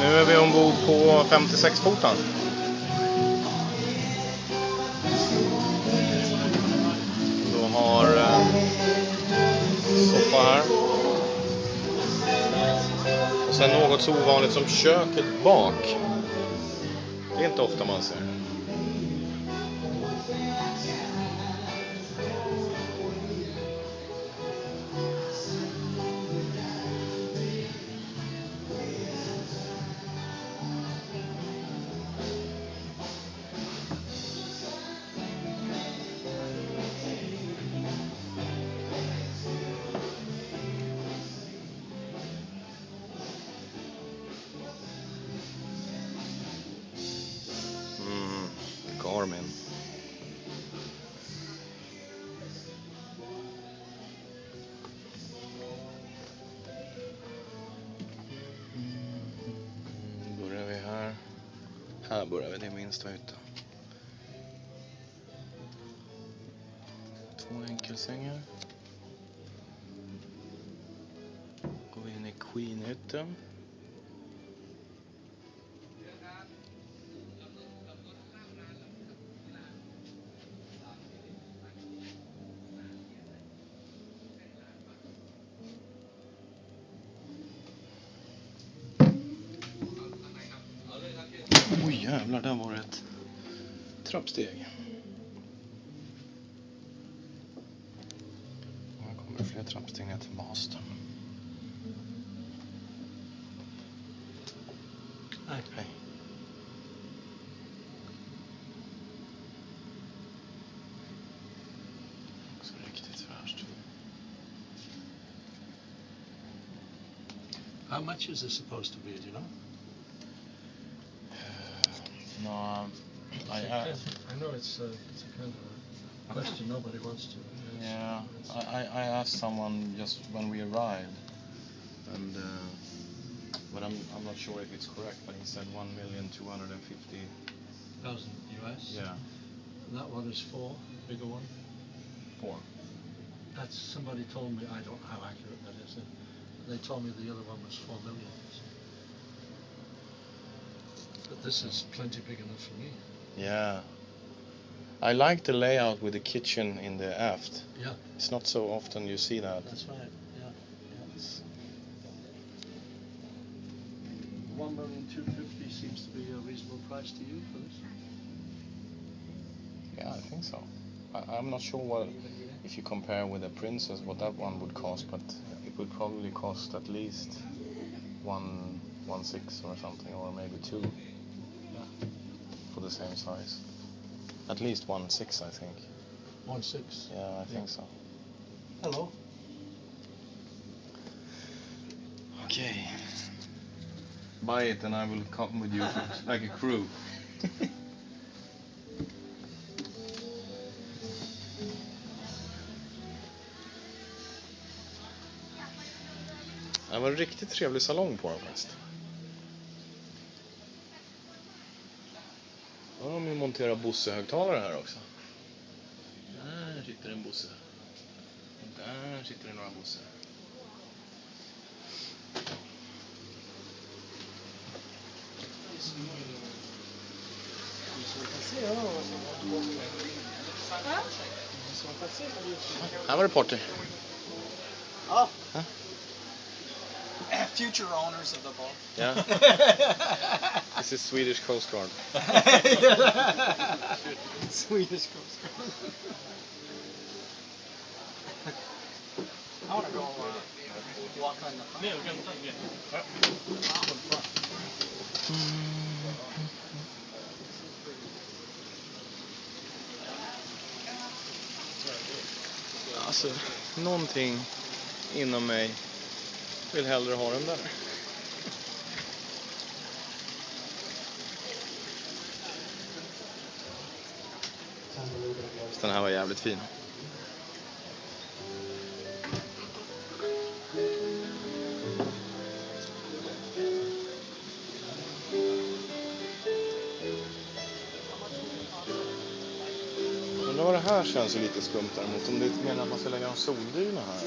Nu är vi ombord på 56-fotan. Då har soffa här. Och sen något så ovanligt som köket bak. Det är inte ofta man ser. Garmin. Börjar vi här. Här börjar vi, det minsta yta. 2 enkelsängar. Går vi in i Queen-hytten. Oj jävlar, där var ett trappsteg. Här kommer det fler trappsteg ner till masten. Hej. Hej. Också riktigt fräscht. How much is this supposed to be, do you know? No, I know it's a kind of a question nobody wants to. Yeah, I asked someone just when we arrived, and but I'm not sure if it's correct. But he said 1,250,000 US. Yeah, That one is 4, bigger one. 4. That's somebody told me. I don't know how accurate that is. They told me the other one was 4 million. But this is plenty big enough for me. Yeah. I like the layout with the kitchen in the aft. Yeah. It's not so often you see that. That's right. Yeah. 1,250,000 seems to be a reasonable price to you for this. Yeah, I think so. I'm not sure what, if you compare with the Princess, what that one would cost, but it would probably cost at least 1.6 or something, or maybe 2. Yeah. For the same size. At least 1.6, I think. 1.6. Yeah, I think so. Hello. Okay. Buy it and I will come with you like a crew. Det var en riktigt trevlig salong på den faktiskt. Då har de ju monterat Bose-högtalare här också. Där sitter en Bose. Och där sitter det några Bose. Här var det party. Oh. Huh? Future owners of the boat. Yeah. This is Swedish Coast Guard. Swedish Coast Guard. I want to go walk on the front. Alltså, någonting inom mig vill hellre ha den där. Den här var jävligt fin. Undrar vad det här känns lite skumt däremot. Om det är mer att man ska lägga en soldyna här.